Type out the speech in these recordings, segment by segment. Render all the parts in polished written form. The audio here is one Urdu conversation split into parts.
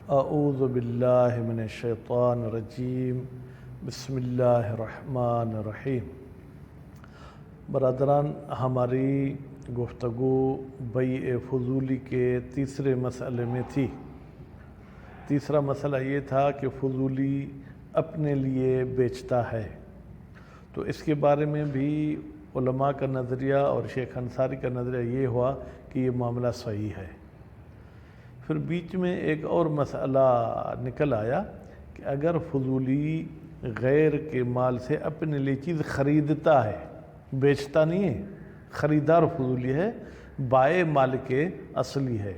اعوذ باللہ من الشیطان الرجیم بسم اللہ الرحمن الرحیم۔ برادران، ہماری گفتگو بیع فضولی کے تیسرے مسئلے میں تھی۔ تیسرا مسئلہ یہ تھا کہ فضولی اپنے لیے بیچتا ہے، تو اس کے بارے میں بھی علماء کا نظریہ اور شیخ انصاری کا نظریہ یہ ہوا کہ یہ معاملہ صحیح ہے۔ پھر بیچ میں ایک اور مسئلہ نکل آیا کہ اگر فضولی غیر کے مال سے اپنے لیے چیز خریدتا ہے، بیچتا نہیں ہے، خریدار فضولی ہے، بائع مال کے اصلی ہے،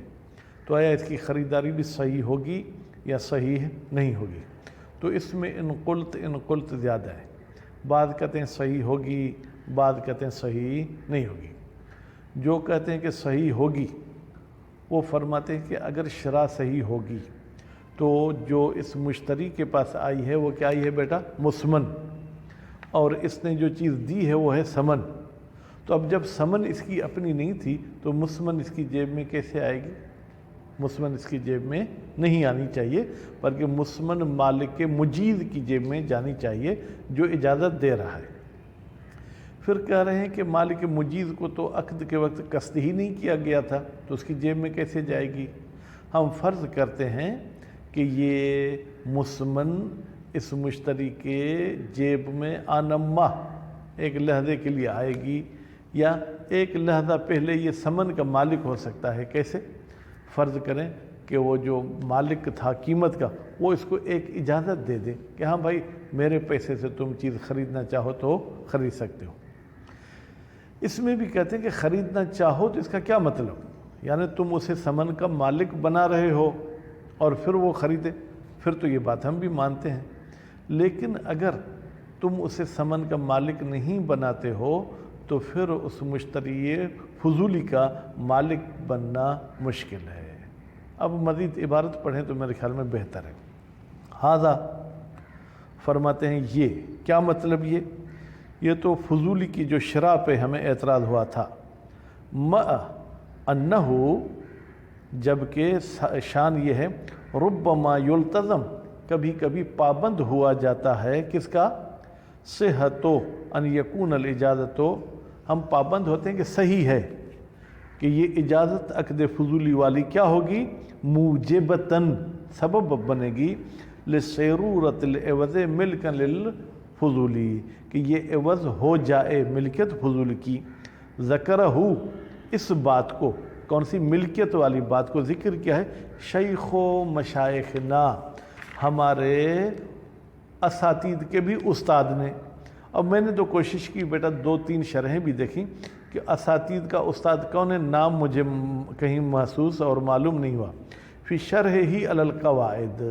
تو آیا اس کی خریداری بھی صحیح ہوگی یا صحیح نہیں ہوگی؟ تو اس میں ان قلت زیادہ ہے۔ بعض کہتے ہیں صحیح ہوگی، بعض کہتے ہیں صحیح نہیں ہوگی۔ جو کہتے ہیں کہ صحیح ہوگی وہ فرماتے ہیں کہ اگر شرح صحیح ہوگی تو جو اس مشتری کے پاس آئی ہے وہ کیا آئی ہے بیٹا؟ مسمن، اور اس نے جو چیز دی ہے وہ ہے ثمن۔ تو اب جب ثمن اس کی اپنی نہیں تھی تو مسمن اس کی جیب میں کیسے آئے گی؟ مسمن اس کی جیب میں نہیں آنی چاہیے، بلکہ مسمن مالک کے مجیز کی جیب میں جانی چاہیے جو اجازت دے رہا ہے۔ پھر کہہ رہے ہیں کہ مالک مجیز کو تو عقد کے وقت قصد ہی نہیں کیا گیا تھا، تو اس کی جیب میں کیسے جائے گی؟ ہم فرض کرتے ہیں کہ یہ مسمن اس مشتری کے جیب میں آنما ایک لحظے کے لیے آئے گی، یا ایک لحظہ پہلے یہ ثمن کا مالک ہو سکتا ہے۔ کیسے؟ فرض کریں کہ وہ جو مالک تھا قیمت کا، وہ اس کو ایک اجازت دے دے کہ ہاں بھائی میرے پیسے سے تم چیز خریدنا چاہو تو خرید سکتے ہو۔ اس میں بھی کہتے ہیں کہ خریدنا چاہو تو اس کا کیا مطلب؟ یعنی تم اسے ثمن کا مالک بنا رہے ہو اور پھر وہ خریدے، پھر تو یہ بات ہم بھی مانتے ہیں۔ لیکن اگر تم اسے ثمن کا مالک نہیں بناتے ہو تو پھر اس مشتری فضولی کا مالک بننا مشکل ہے۔ اب مزید عبارت پڑھیں تو میرے خیال میں بہتر ہے۔ ہذا فرماتے ہیں یہ کیا مطلب؟ یہ تو فضولی کی جو شرح پہ ہمیں اعتراض ہوا تھا، مع انہو، جبکہ شان یہ ہے، ربما یلتزم، کبھی کبھی پابند ہوا جاتا ہے، کس کا؟ صحتو ان یکون الاجازتو، ہم پابند ہوتے ہیں کہ صحیح ہے کہ یہ اجازت عقد فضولی والی کیا ہوگی؟ موجبتاً، سبب بنے گی، لسیرورت العوض ملکا للفضولی، کہ یہ عوض ہو جائے ملکیت فضول کی۔ ذکرہ، اس بات کو، کون سی ملکیت والی بات کو ذکر کیا ہے؟ شیخ و مشائخنا، ہمارے اساتید کے بھی استاد نے۔ اب میں نے تو کوشش کی بیٹا 2-3 شرحیں بھی دیکھیں کہ اساتید کا استاد کون ہے، نام مجھے کہیں محسوس اور معلوم نہیں ہوا۔ فی شرح ہی علی القواعد،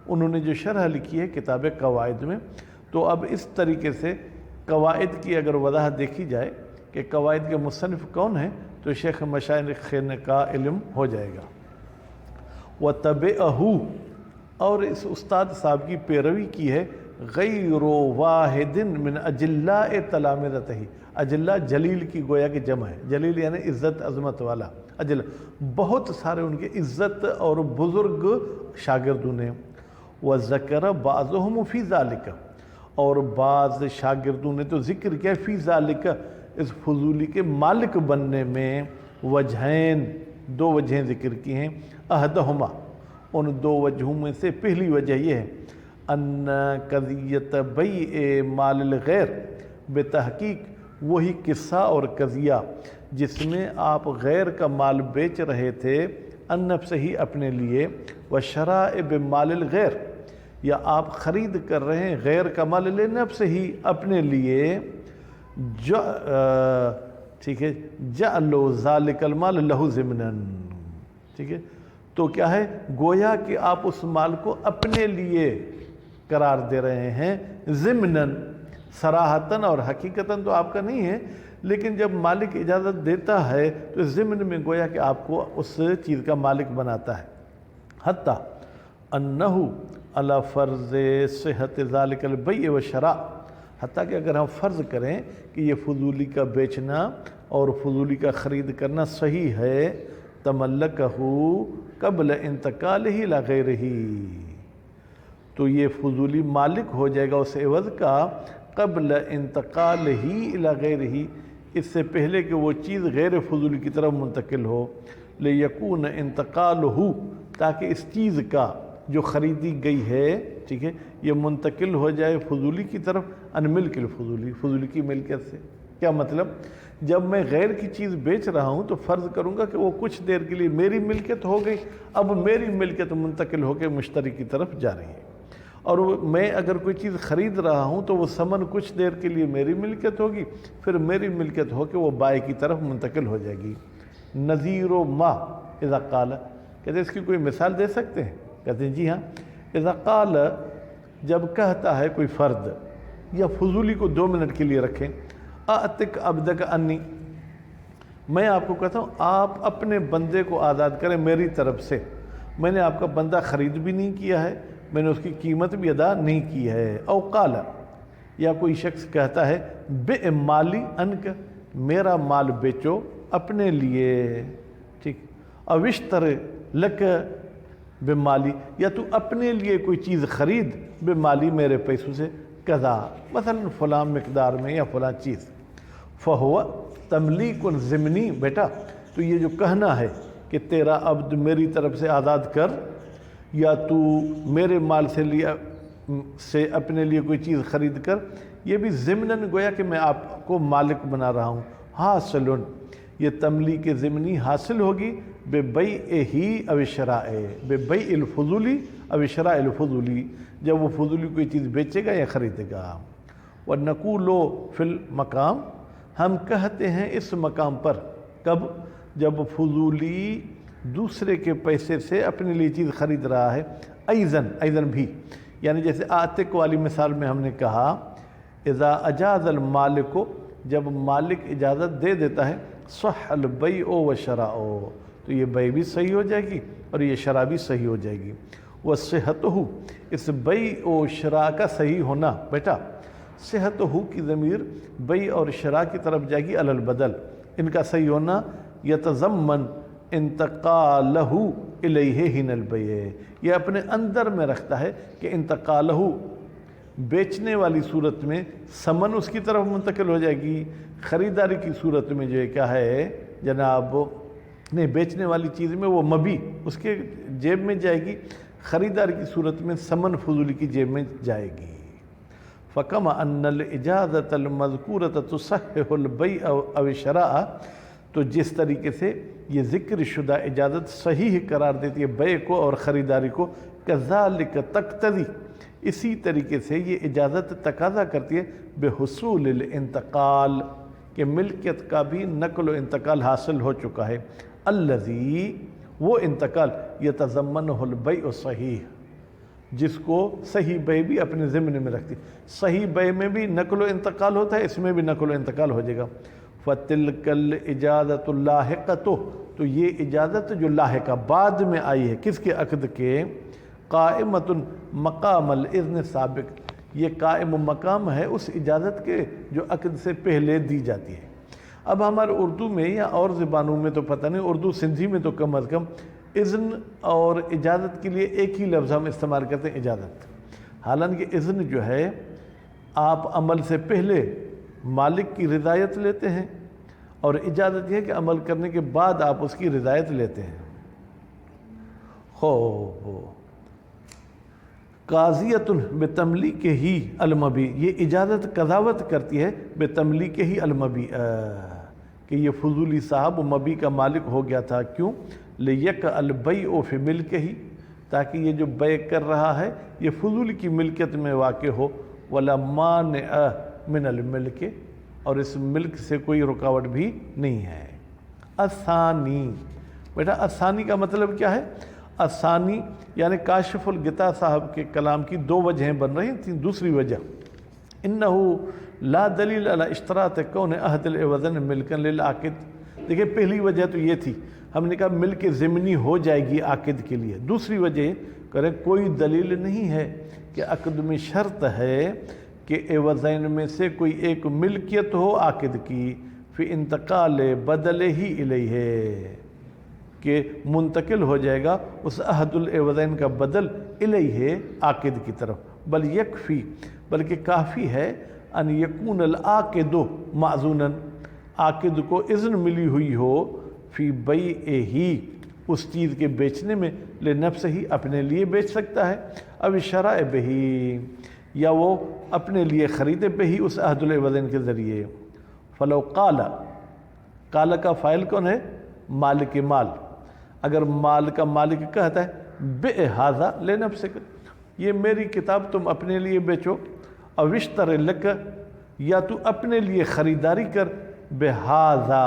انہوں نے جو شرح لکھی ہے کتاب قواعد میں، تو اب اس طریقے سے قواعد کی اگر وضاحت دیکھی جائے کہ قواعد کے مصنف کون ہیں تو شیخ مشائخ کا علم ہو جائے گا۔ وَتَبِعَهُ، اور اس استاد صاحب کی پیروی کی ہے، غیر واحد من اجلاء تلامذتہ، اجلاء جلیل کی گویا کہ جمع ہے، جلیل یعنی عزت عظمت والا، اجلاء بہت سارے ان کے عزت اور بزرگ شاگردوں نے۔ وَذَكَرَ بَعْضُهُمْ فِي ذَلِكَ، اور بعض شاگردوں نے تو ذکر کیا فی ذالک، اس فضولی کے مالک بننے میں، وجہین، 2 وجہیں ذکر کی ہیں۔ احدہما، ان 2 وجہوں میں سے پہلی وجہ یہ ہے، ان قضیت بیع مال الغیر، بتحقیق وہی قصہ اور قضیہ جس میں آپ غیر کا مال بیچ رہے تھے، ان نفس ہی اپنے لیے، وشراء بمال الغیر، یا آپ خرید کر رہے ہیں غیر کا مال لے نفس ہی اپنے لیے، ٹھیک ہے، جعلوا ذالک المال لہ ضمنا، ٹھیک ہے، تو کیا ہے، گویا کہ آپ اس مال کو اپنے لیے قرار دے رہے ہیں، ضمناً، صراحتاً اور حقیقتاً تو آپ کا نہیں ہے، لیکن جب مالک اجازت دیتا ہے تو ضمن میں گویا کہ آپ کو اس چیز کا مالک بناتا ہے۔ حتیٰ انہو علی فرض صحت ذالک البیع والشراء، حتیٰ کہ اگر ہم فرض کریں کہ یہ فضولی کا بیچنا اور فضولی کا خرید کرنا صحیح ہے، تملکہ، قبل انتقالہ الی غیرہ، تو یہ فضولی مالک ہو جائے گا اس عوض کا قبل انتقالہ الی غیرہ، اس سے پہلے کہ وہ چیز غیر فضولی کی طرف منتقل ہو، لیکون انتقالہ، تاکہ اس چیز کا جو خریدی گئی ہے، ٹھیک ہے، یہ منتقل ہو جائے فضولی کی طرف، ان ملک الفضولی، فضولی کی ملکیت سے۔ کیا مطلب؟ جب میں غیر کی چیز بیچ رہا ہوں تو فرض کروں گا کہ وہ کچھ دیر کے لیے میری ملکیت ہو گئی، اب میری ملکیت منتقل ہو کے مشتری کی طرف جا رہی ہے، اور میں اگر کوئی چیز خرید رہا ہوں تو وہ ثمن کچھ دیر کے لیے میری ملکیت ہوگی، پھر میری ملکیت ہو کے وہ بائع کی طرف منتقل ہو جائے گی۔ نظیر ما اذا قال، کہتے ہیں اس کی کوئی مثال دے سکتے ہیں؟ کہتے ہیں جی ہاں، اذا قال، جب کہتا ہے کوئی فرد، یا فضولی کو 2 منٹ کے لیے رکھیں، اعتق عبدک انی، میں آپ کو کہتا ہوں آپ اپنے بندے کو آزاد کریں میری طرف سے، میں نے آپ کا بندہ خرید بھی نہیں کیا ہے، میں نے اس کی قیمت بھی ادا نہیں کی ہے۔ او قال، یا کوئی شخص کہتا ہے بے مالی انک، میرا مال بیچو اپنے لیے، ٹھیک، او اشتر لک بے مالی، یا تو اپنے لیے کوئی چیز خرید بے مالی، میرے پیسوں سے، قضا، مثلا فلاں مقدار میں یا فلاں چیز، فہو تملیک ضمنی، بیٹا تو یہ جو کہنا ہے کہ تیرا عبد میری طرف سے آزاد کر، یا تو میرے مال سے اپنے لیے کوئی چیز خرید کر، یہ بھی ضمناً گویا کہ میں آپ کو مالک بنا رہا ہوں۔ حاصلن، یہ تملیک ضمنی حاصل ہوگی بے بیع ہی او شراء، بے بیع الفضولی او شراء الفضولی، جب وہ فضولی کوئی چیز بیچے گا یا خریدے گا۔ وَنَقُولُ فِي الْمَقام، ہم کہتے ہیں اس مقام پر، کب؟ جب فضولی دوسرے کے پیسے سے اپنے لیے چیز خرید رہا ہے، ایضاً بھی، یعنی جیسے عاتق والی مثال میں ہم نے کہا، اذا اجاز المالک، جب مالک اجازت دے دیتا ہے، صح البیع وشراء، تو یہ بیع بھی صحیح ہو جائے گی اور یہ شراء بھی صحیح ہو جائے گی۔ وصحتہ، اس بیع و شراء کا صحیح ہونا، بیٹا صحتہ کی ضمیر بیع اور شراء کی طرف جائے گی، علی البدل، ان کا صحیح ہونا یتضمن انتقالہ الیہ حین البیع، یہ اپنے اندر میں رکھتا ہے کہ انتقالہ، بیچنے والی صورت میں ثمن اس کی طرف منتقل ہو جائے گی، خریداری کی صورت میں جو ہے کیا ہے جناب، نہیں، بیچنے والی چیز میں وہ مبی اس کے جیب میں جائے گی، خریداری کی صورت میں ثمن فضولی کی جیب میں جائے گی۔ فَكَمَا أَنَّ الْإِجَازَةَ الْمَذْكُورَةَ تُصَحِّحُ الْبَيْعَ أَوْ الشَّرَاءَ، تو جس طریقے سے یہ ذکر شدہ اجازت صحیح قرار دیتی ہے بیع کو اور خریداری کو، كَذَلِكَ تَقْتَضِي، اسی طریقے سے یہ اجازت تقاضا کرتی ہے بحصول الانتقال، کہ ملکیت کا بھی نقل و انتقال حاصل ہو چکا ہے، الذی، وہ انتقال، یتضمنہ البیع الصحیح، جس کو صحیح بیع بھی اپنے ضمن میں رکھتی، صحیح بیع میں بھی نقل و انتقال ہوتا ہے، اس میں بھی نقل و انتقال ہو جائے گا۔ فَتِلْكَ الْإِجَازَةُ اللَّاحِقَةُ، تو یہ اجازت جو لاحقہ بعد میں آئی ہے، کس کے؟ عقد کے، قائمۃ مقام الاذن سابق، یہ قائم مقام ہے اس اجازت کے جو عقد سے پہلے دی جاتی ہے۔ اب ہمارے اردو میں یا اور زبانوں میں تو پتہ نہیں، اردو سندھی میں تو کم از کم اذن اور اجازت کے لیے ایک ہی لفظ ہم استعمال کرتے ہیں، اجازت، حالانکہ اذن جو ہے آپ عمل سے پہلے مالک کی رضایت لیتے ہیں، اور اجازت یہ ہے کہ عمل کرنے کے بعد آپ اس کی رضایت لیتے ہیں۔ قاضیۃ بتملیک ہی المبیع، یہ اجازت قضاوت کرتی ہے بتملیک ہی المبیع، کہ یہ فضولی صاحب مبیع کا مالک ہو گیا تھا، کیوں؟ لیک البیع فی ملک ہی، تاکہ یہ جو بیع کر رہا ہے یہ فضولی کی ملکیت میں واقع ہو، ولا مانع من الملک، اور اس ملک سے کوئی رکاوٹ بھی نہیں ہے۔ الثانی، بیٹا الثانی کا مطلب کیا ہے؟ الثانی یعنی کاشف الغطا صاحب کے کلام کی 2 وجہیں بن رہی ہیں۔ دوسری وجہ، انہو لا دلیل علی اشتراط کون عہد العوضن ملکن للعاقد، دیکھیں پہلی وجہ تو یہ تھی، ہم نے کہا ملک ضمنی ہو جائے گی عاقد کے لیے۔ دوسری وجہ کریں کوئی دلیل نہیں ہے کہ عقد میں شرط ہے کہ عوضین میں سے کوئی ایک ملکیت ہو عاقد کی، فی انتقال بدل ہی الیہ، کہ منتقل ہو جائے گا اس عہد العوضین کا بدل الیہ عاقد کی طرف، بل یکفی بلکہ کافی ہے ان یکون العاقد معذوناً، عاقد کو اذن ملی ہوئی ہو فی بیعہ اس چیز کے بیچنے میں، لنفسہ ہی اپنے لیے بیچ سکتا ہے، اب شرع بہی یا وہ اپنے لیے خریدے بہی اس عہد العوضین کے ذریعے۔ فلو قال کا فاعل کون ہے؟ مالک مال۔ اگر مال کا مالک کہتا ہے بِع ھذا لنفسک، یہ میری کتاب تم اپنے لیے بیچو، او اشتر لک یا تو اپنے لیے خریداری کر بہذا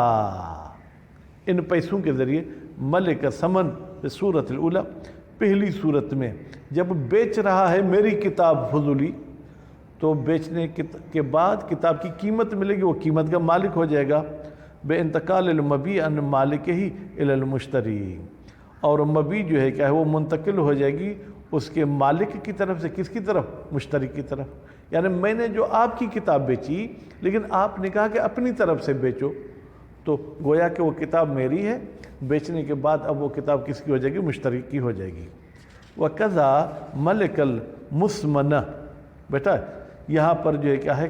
ان پیسوں کے ذریعے، ملک ثمن صورت الاولی پہلی صورت میں جب بیچ رہا ہے میری کتاب فضولی، تو بیچنے کے بعد کتاب کی قیمت ملے گی، وہ قیمت کا مالک ہو جائے گا، بے انتقال المبیع ان مالک ہی الی المشتری، اور مبیع جو ہے کیا ہے وہ منتقل ہو جائے گی اس کے مالک کی طرف سے کس کی طرف؟ مشتری کی طرف۔ یعنی میں نے جو آپ کی کتاب بیچی لیکن آپ نے کہا کہ اپنی طرف سے بیچو، تو گویا کہ وہ کتاب میری ہے، بیچنے کے بعد اب وہ کتاب کس کی ہو جائے گی؟ مشتری کی ہو جائے گی۔ وَقَذَا مَلِكَ الْمُسْمَنَ، بیٹا یہاں پر جو ہے کیا ہے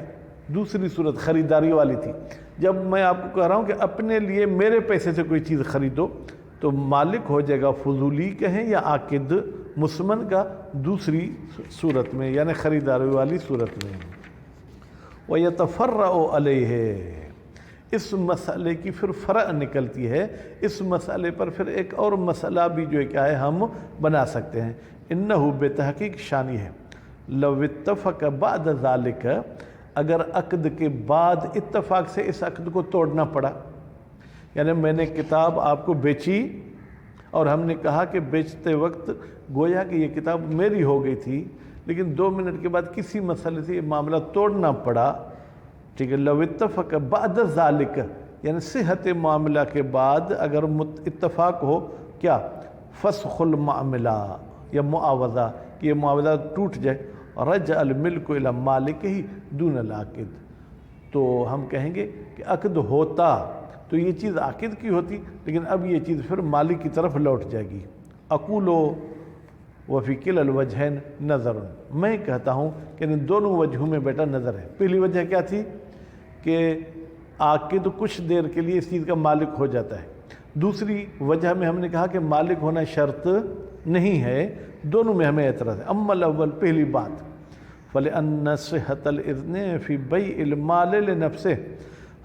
دوسری صورت خریداری والی تھی، جب میں آپ کو کہہ رہا ہوں کہ اپنے لیے میرے پیسے سے کوئی چیز خریدو تو مالک ہو جائے گا فضولی کہیں یا عاقد مسمن کا دوسری صورت میں، یعنی خریداری والی صورت میں۔ وَيَتَفَرَّعُ عَلَيْهِ، اس مسئلے کی پھر فرع نکلتی ہے، اس مسئلے پر پھر ایک اور مسئلہ بھی جو ہے کیا ہے ہم بنا سکتے ہیں۔ انہو بے تحقیق شانی ہے، لو اتفق بعد ذالک، اگر عقد کے بعد اتفاق سے اس عقد کو توڑنا پڑا، یعنی میں نے کتاب آپ کو بیچی اور ہم نے کہا کہ بیچتے وقت گویا کہ یہ کتاب میری ہو گئی تھی، لیکن 2 منٹ کے بعد کسی مسئلے سے یہ معاملہ توڑنا پڑا، ٹھیک ہے، لو اتفق بعد ذالک یعنی صحت معاملہ کے بعد اگر اتفاق ہو کیا؟ فسخ المعاملہ یا معاوضہ، کہ یہ معاوضہ ٹوٹ جائے، رجع الملک الی مالک ہی دون العاقد، تو ہم کہیں گے کہ عقد ہوتا تو یہ چیز عاقد کی ہوتی، لیکن اب یہ چیز پھر مالک کی طرف لوٹ جائے گی۔ اقول وفی کلا الوجہین نظر، میں کہتا ہوں کہ ان دونوں وجہوں میں بیٹا نظر ہے۔ پہلی وجہ کیا تھی کہ عاقد کچھ دیر کے لیے اس چیز کا مالک ہو جاتا ہے، دوسری وجہ میں ہم نے کہا کہ مالک ہونا شرط نہیں ہے، دونوں میں ہمیں اعتراض ہے۔ اما الاول پہلی بات، فلأن صحة الإذن في بيع المال لنفسه،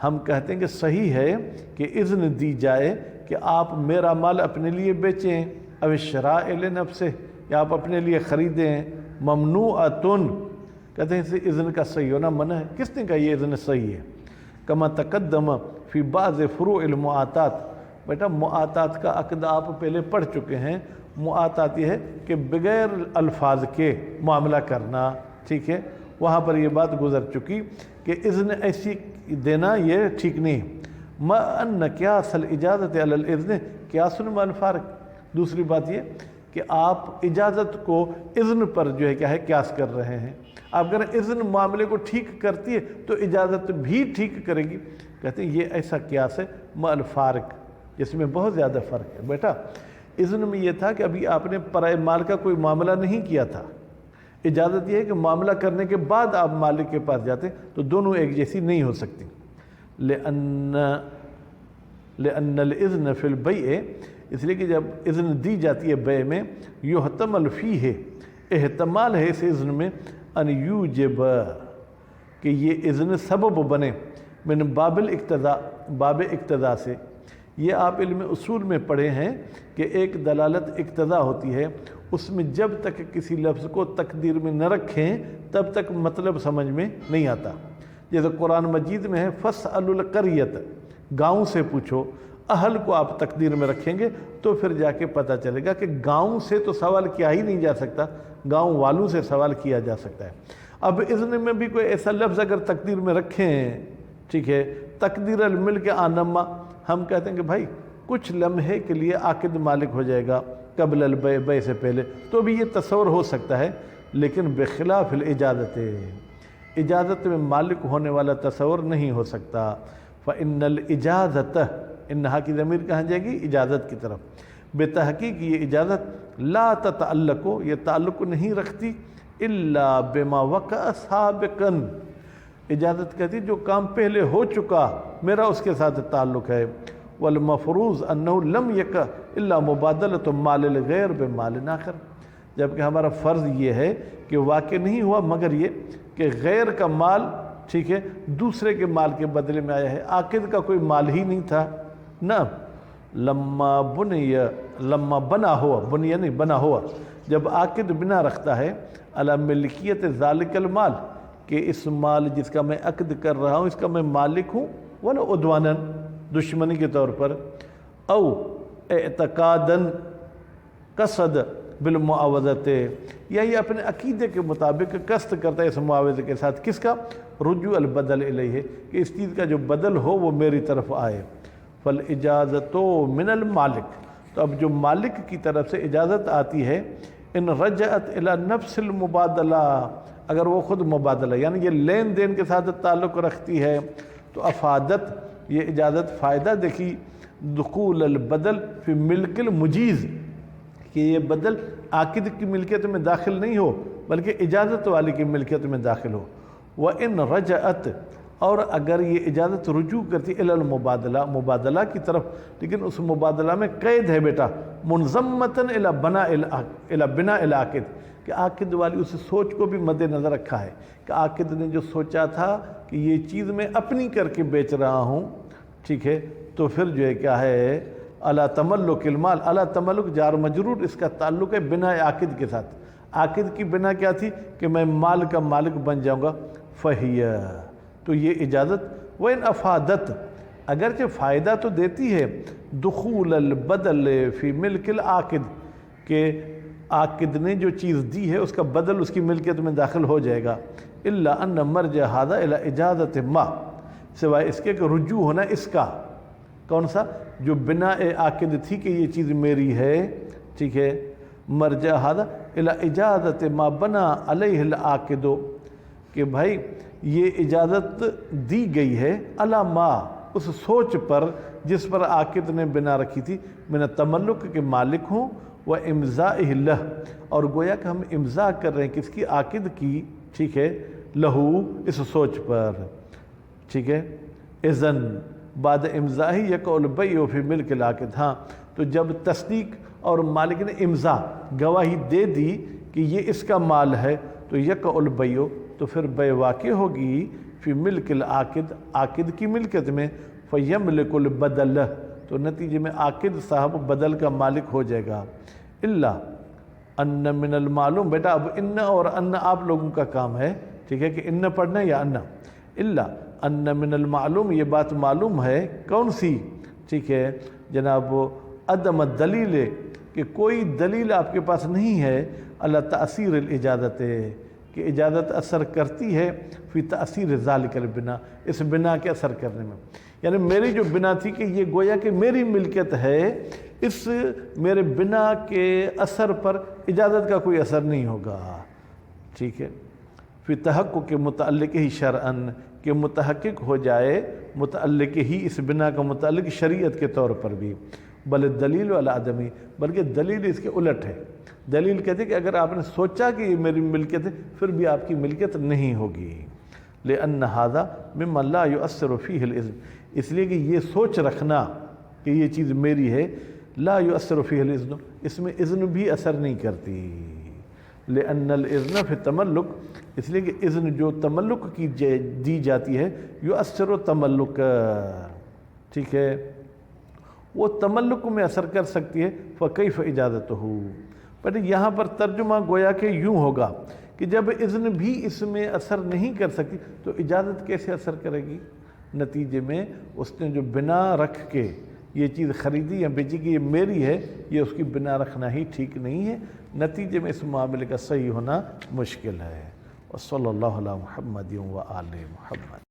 ہم کہتے ہیں کہ صحیح ہے کہ اذن دی جائے کہ آپ میرا مال اپنے لیے بیچیں، او الشراء لنفسه یا آپ اپنے لیے خریدیں، ممنوعۃ، کہتے ہیں اس اذن کا صحیح ہونا منع ہے۔ کس نے کہا یہ اذن صحیح ہے؟ کما تقدم فی بعض فروع المعاطات، بیٹا معاطات کا عقد آپ پہلے پڑھ چکے ہیں، معاطات یہ ہے کہ بغیر الفاظ کے معاملہ کرنا، ٹھیک ہے، وہاں پر یہ بات گزر چکی کہ اذن ایسی دینا یہ ٹھیک نہیں۔ ما ان قیاس الاجازت علی الاذن قیاس مع الفارق، دوسری بات یہ کہ آپ اجازت کو اذن پر جو ہے کیا ہے قیاس کر رہے ہیں، آپ اگر اذن معاملے کو ٹھیک کرتی ہے تو اجازت بھی ٹھیک کرے گی، کہتے ہیں یہ ایسا قیاس ہے مع الفارق جس میں بہت زیادہ فرق ہے۔ بیٹا اذن میں یہ تھا کہ ابھی آپ نے پرائے مال کا کوئی معاملہ نہیں کیا تھا، اجازت یہ ہے کہ معاملہ کرنے کے بعد آپ مالک کے پاس جاتے ہیں، تو دونوں ایک جیسی نہیں ہو سکتی۔ لأن الإذن فی البیع، اس لیے کہ جب اذن دی جاتی ہے بیع میں، یحتمل فیہ، احتمال ہے اس اذن میں، ان یوجب، کہ یہ اذن سبب بنے، من باب الاقتضاء، باب اقتضاء سے۔ یہ آپ علم اصول میں پڑھے ہیں کہ ایک دلالت اقتضاء ہوتی ہے، اس میں جب تک کسی لفظ کو تقدیر میں نہ رکھیں تب تک مطلب سمجھ میں نہیں آتا۔ جیسے قرآن مجید میں ہے فَاسْأَلُوا الْقَرْيَةَ، گاؤں سے پوچھو، اہل کو آپ تقدیر میں رکھیں گے تو پھر جا کے پتہ چلے گا کہ گاؤں سے تو سوال کیا ہی نہیں جا سکتا، گاؤں والوں سے سوال کیا جا سکتا ہے۔ اب اذن میں بھی کوئی ایسا لفظ اگر تقدیر میں رکھیں، ٹھیک ہے، تقدیر الملک آنما، ہم کہتے ہیں کہ بھائی کچھ لمحے کے لیے عاقد مالک ہو جائے گا قبل البیع، بیع سے پہلے، تو بھی یہ تصور ہو سکتا ہے، لیکن بخلاف الاجازت، اجازت میں مالک ہونے والا تصور نہیں ہو سکتا۔ فإن الإجازت، انہا کی ضمیر کہاں جائے گی؟ اجازت کی طرف. بے تحقیق یہ اجازت لا تتعلق، یہ تعلق نہیں رکھتی الا بما وقع سابقا، اجازت کہتی جو کام پہلے ہو چکا میرا اس کے ساتھ تعلق ہے. والمفروض انه لم يقع الا مبادلۃ مال الغیر بمال آخر، جبکہ ہمارا فرض یہ ہے کہ واقع نہیں ہوا مگر یہ کہ غیر کا مال ٹھیک ہے دوسرے کے مال کے بدلے میں آیا ہے. عاقد کا کوئی مال ہی نہیں تھا نا. لما بنا ہوا، بنیا نہیں بنا ہوا، جب عاقد بنا رکھتا ہے علی ملکیت ذالک المال، کہ اس مال جس کا میں عقد کر رہا ہوں اس کا میں مالک ہوں، ولا عدواناً دشمنی کے طور پر، او اعتقاداً قصد بالمعاوضت، یا یہ اپنے عقیدے کے مطابق قصد کرتا ہے اس معاوضے کے ساتھ، کس کا؟ رجوع البدل الیہ، کہ اس چیز کا جو بدل ہو وہ میری طرف آئے. فالاجازت من المالک، تو اب جو مالک کی طرف سے اجازت آتی ہے، ان رجعت الی نفس المبادلہ، اگر وہ خود مبادلہ یعنی یہ لین دین کے ساتھ تعلق رکھتی ہے، تو افادت یہ اجازت فائدہ دیکھی دخول البدل فی ملک المجیز، کہ یہ بدل عاقد کی ملکیت میں داخل نہیں ہو بلکہ اجازت والی کی ملکیت میں داخل ہو. وَإِن رَجَعَتْ، اور اگر یہ اجازت رجوع کرتی الی المبادلہ، مبادلہ کی طرف، لیکن اس مبادلہ میں قید ہے بیٹا منظمتاً الی بناء العاقد، کہ عاقد والی اس سوچ کو بھی مد نظر رکھا ہے کہ عاقد نے جو سوچا تھا کہ یہ چیز میں اپنی کر کے بیچ رہا ہوں ٹھیک ہے، تو پھر جو ہے کیا ہے علی تملک المال، علی تملک جار مجرور، اس کا تعلق ہے بناء عاقد کے ساتھ. عاقد کی بنا کیا تھی کہ میں مال کا مالک بن جاؤں گا، فہیہ، تو یہ اجازت. وَإِنْ افادت، اگرچہ فائدہ تو دیتی ہے دخول البدل فی ملک العاقد، کہ عاقد نے جو چیز دی ہے اس کا بدل اس کی ملکیت میں داخل ہو جائے گا. الا ان مرجع ھذا الی اجازت ما، سوائے اس کے کہ رجوع ہونا اس کا، کون سا؟ جو بناء عاقد تھی کہ یہ چیز میری ہے ٹھیک ہے. مرجع ھذا الی اجازت ما بنا علیہ العاقد، کہ بھائی یہ اجازت دی گئی ہے علی ما، اس سوچ پر جس پر عاقد نے بنا رکھی تھی، من التملک کے مالک ہوں، و امضاءہ لہ، اور گویا کہ ہم امضاء کر رہے ہیں کس کی؟ عاقد کی ٹھیک ہے، لہو، اس سوچ پر ٹھیک ہے. اذن بعد امضاء یقع البیع فی ملک العاقد، ہاں تو جب تصدیق اور مالک نے امضاء گواہی دے دی کہ یہ اس کا مال ہے، تو یقع البیع، تو پھر بیع واقع ہوگی فی ملک العاقد، عاقد کی ملکت میں. فیملک البدل، تو نتیجے میں عاقد صاحب بدل کا مالک ہو جائے گا. الا ان من المعلوم، بیٹا اب ان اور ان آپ لوگوں کا کام ہے ٹھیک ہے کہ ان پڑھنا یا ان. الا ان من المعلوم، یہ بات معلوم ہے کون سی ٹھیک ہے جناب؟ عدم الدلیل، کہ کوئی دلیل آپ کے پاس نہیں ہے اللہ تأثیر الاجازت، کہ اجازت اثر کرتی ہے فی تأثیر ذالک البنا، اس بنا کے اثر کرنے میں. یعنی میری جو بنا تھی کہ یہ گویا کہ میری ملکیت ہے، اس میرے بنا کے اثر پر اجازت کا کوئی اثر نہیں ہوگا ٹھیک ہے. فی تحقق کے متعلق ہی شرعاً، کہ متحقق ہو جائے متعلق ہی اس بنا کا متعلق شریعت کے طور پر بھی. بل دلیل والا آدمی، بلکہ دلیل اس کے الٹ ہے. دلیل کہتے کہ اگر آپ نے سوچا کہ یہ میری ملکیت ہے پھر بھی آپ کی ملکیت نہیں ہوگی. لأن ھذا مما لا یؤثر فیہ الاذن، اس لیے کہ یہ سوچ رکھنا کہ یہ چیز میری ہے، لا یؤثر فیہ الاذن، اس میں اذن بھی اثر نہیں کرتی. لأن الاذن فی التملک، اس لیے کہ اذن جو تملک کی دی جاتی ہے، یؤثر تملک ٹھیک ہے، وہ تملک میں اثر کر سکتی ہے. فکیف اجازتہ، بٹ یہاں پر ترجمہ گویا کہ یوں ہوگا کہ جب اذن بھی اس میں اثر نہیں کر سکتی تو اجازت کیسے اثر کرے گی؟ نتیجے میں اس نے جو بنا رکھ کے یہ چیز خریدی یا بیچی کہ یہ میری ہے، یہ اس کی بنا رکھنا ہی ٹھیک نہیں ہے. نتیجے میں اس معاملے کا صحیح ہونا مشکل ہے. وصلی اللہ علی محمد و آل محمد.